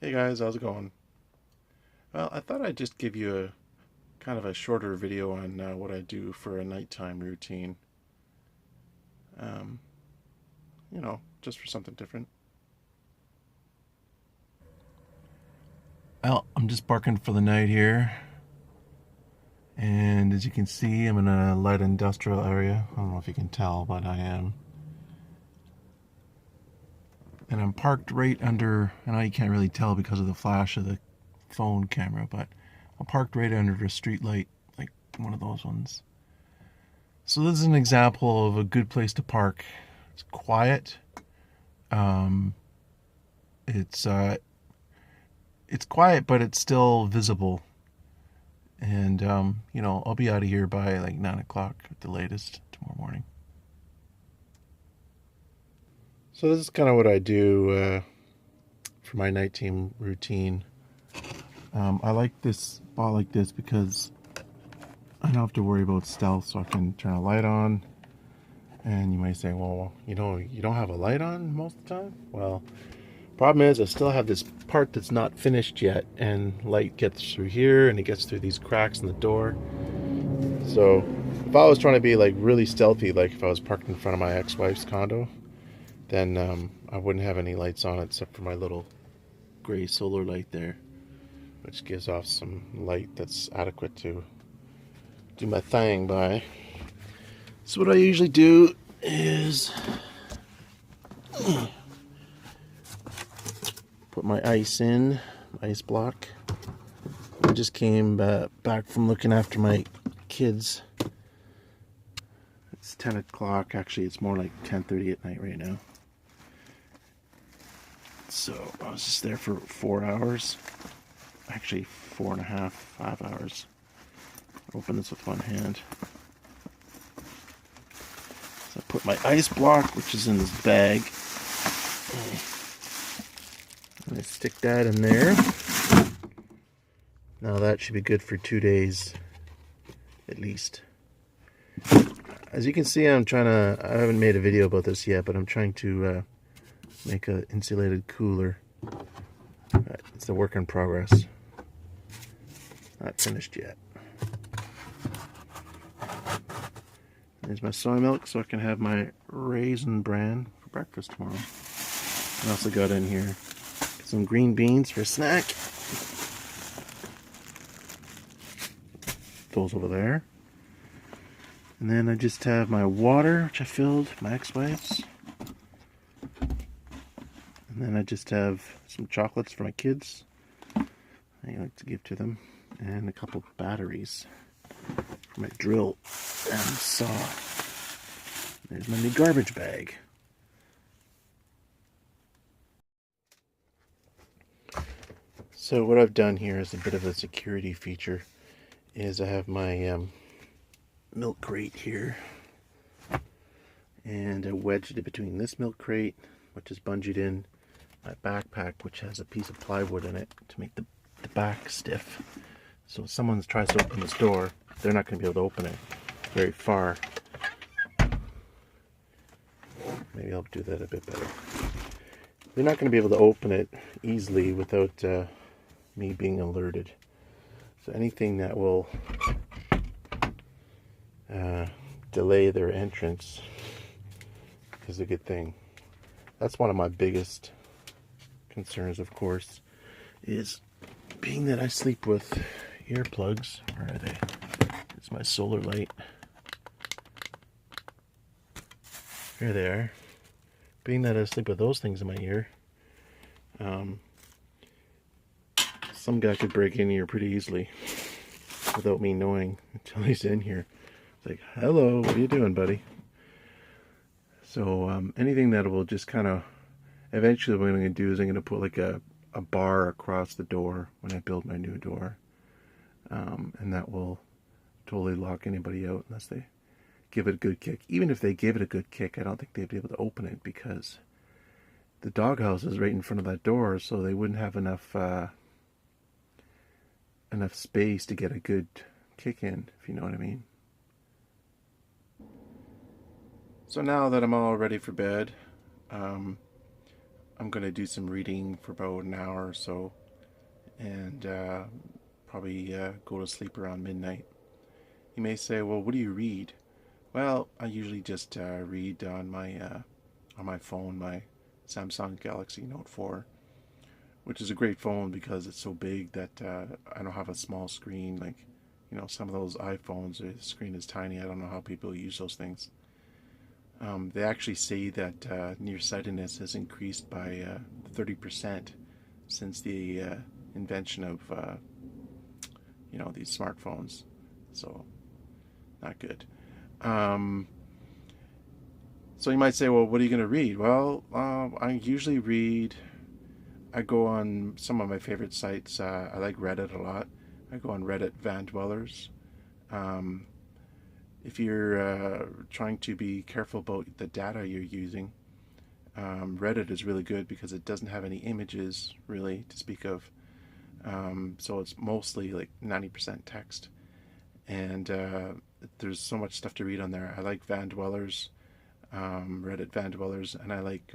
Hey guys, how's it going? Well, I thought I'd just give you a kind of a shorter video on what I do for a nighttime routine. Um, just for something different. Well, I'm just barking for the night here. And as you can see, I'm in a light industrial area. I don't know if you can tell, but I am. And I'm parked right under, I know you can't really tell because of the flash of the phone camera, but I'm parked right under the street light, like one of those ones. So this is an example of a good place to park. It's quiet. Um, it's uh, it's quiet, but it's still visible. And I'll be out of here by like 9 o'clock at the latest tomorrow morning. So this is kind of what I do for my night team routine. I like this spot like this because I don't have to worry about stealth, so I can turn a light on. And you might say, well, you don't have a light on most of the time? Well, problem is I still have this part that's not finished yet, and light gets through here and it gets through these cracks in the door. So if I was trying to be like really stealthy, like if I was parked in front of my ex-wife's condo, then I wouldn't have any lights on except for my little gray solar light there, which gives off some light that's adequate to do my thing by. So what I usually do is put my ice in, ice block. I just came back from looking after my kids. It's 10 o'clock. Actually, it's more like 10:30 at night right now. So I was just there for 4 hours. Actually, 4.5, 5 hours. Open this with one hand. So I put my ice block, which is in this bag. And I stick that in there. Now that should be good for 2 days, at least. As you can see, I haven't made a video about this yet, but I'm trying to make an insulated cooler. It's a work in progress. Not finished yet. There's my soy milk so I can have my Raisin Bran for breakfast tomorrow. I also got in here some green beans for a snack. Those over there. And then I just have my water, which I filled, my ex-wife's. And then I just have some chocolates for my kids. I like to give to them. And a couple batteries for my drill and saw. There's my new garbage bag. So what I've done here is a bit of a security feature. Is I have my milk crate here. And I wedged it between this milk crate, which is bungeed in, my backpack, which has a piece of plywood in it to make the back stiff. So if someone tries to open this door, they're not going to be able to open it very far. Maybe I'll do that a bit better. They're not going to be able to open it easily without me being alerted. So anything that will delay their entrance is a good thing. That's one of my biggest concerns, of course, is being that I sleep with earplugs. Where are they? It's my solar light. Here they are. Being that I sleep with those things in my ear, some guy could break in here pretty easily without me knowing until he's in here. It's like, hello, what are you doing, buddy? So anything that will just kind of, eventually what I'm going to do is I'm going to put like a bar across the door when I build my new door. And that will totally lock anybody out unless they give it a good kick. Even if they give it a good kick, I don't think they'd be able to open it because the doghouse is right in front of that door, so they wouldn't have enough space to get a good kick in, if you know what I mean. So now that I'm all ready for bed, I'm I'm going to do some reading for about an hour or so, and probably go to sleep around midnight. You may say, well, what do you read? Well, I usually just read on my phone, my Samsung Galaxy Note 4, which is a great phone because it's so big that I don't have a small screen like, some of those iPhones. The screen is tiny. I don't know how people use those things. They actually say that nearsightedness has increased by 30% since the invention of these smartphones. So not good. Um, so you might say, well, what are you going to read? Well, I usually read. I go on some of my favorite sites. I like Reddit a lot. I go on Reddit Van Dwellers. Um, if you're trying to be careful about the data you're using, Reddit is really good because it doesn't have any images really to speak of. So it's mostly like 90% text. And there's so much stuff to read on there. I like Van Dwellers, Reddit Van Dwellers, and I like,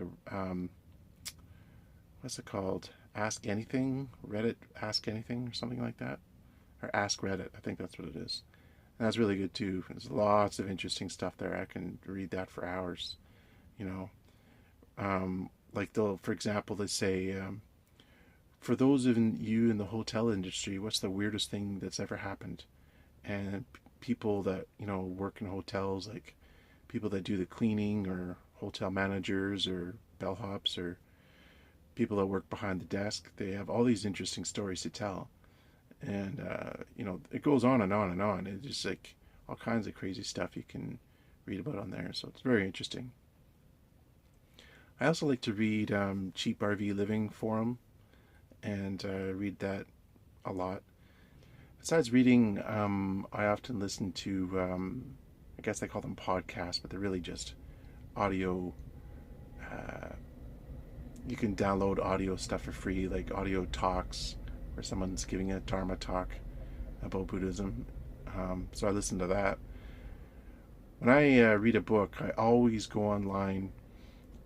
what's it called? Ask Anything? Reddit Ask Anything or something like that? Or Ask Reddit, I think that's what it is. And that's really good too. There's lots of interesting stuff there. I can read that for hours, you know. Like for example, they say, for those of you in the hotel industry, what's the weirdest thing that's ever happened? And people that work in hotels, like people that do the cleaning, or hotel managers, or bellhops, or people that work behind the desk, they have all these interesting stories to tell. And it goes on and on and on. It's just like all kinds of crazy stuff you can read about on there. So it's very interesting. I also like to read Cheap RV Living Forum, and read that a lot. Besides reading, I often listen to, I guess they call them podcasts, but they're really just audio. Uh, you can download audio stuff for free, like audio talks, where someone's giving a Dharma talk about Buddhism. So I listen to that. When I read a book, I always go online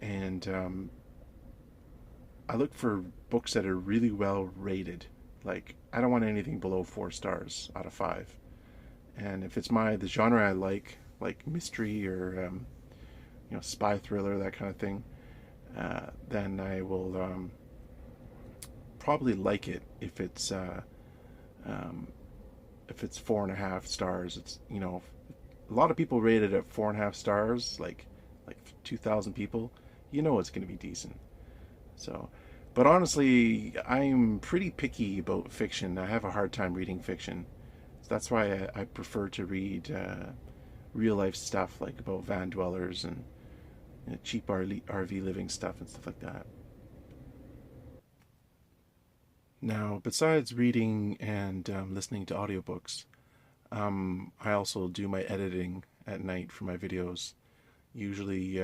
and I look for books that are really well rated. Like, I don't want anything below 4 stars out of 5. And if it's the genre I like mystery, or spy thriller, that kind of thing, then I will probably like it um, if it's 4.5 stars. It's a lot of people rate it at 4.5 stars, like 2,000 people. It's going to be decent. So, but honestly, I'm pretty picky about fiction. I have a hard time reading fiction. So that's why I prefer to read real life stuff, like about van dwellers and cheap RV living stuff and stuff like that. Now, besides reading and listening to audiobooks, I also do my editing at night for my videos. Usually,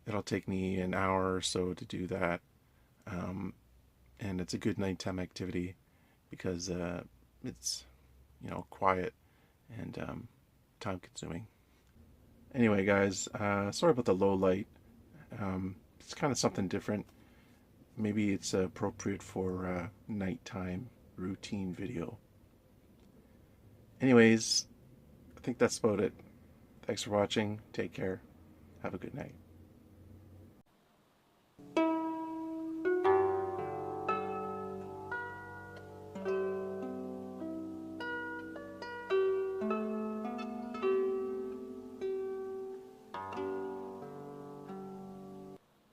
it'll take me an hour or so to do that. Um, and it's a good nighttime activity because it's quiet and time consuming. Anyway, guys, sorry about the low light. It's kind of something different. Maybe it's appropriate for a nighttime routine video. Anyways, I think that's about it. Thanks for watching. Take care. Have a good night.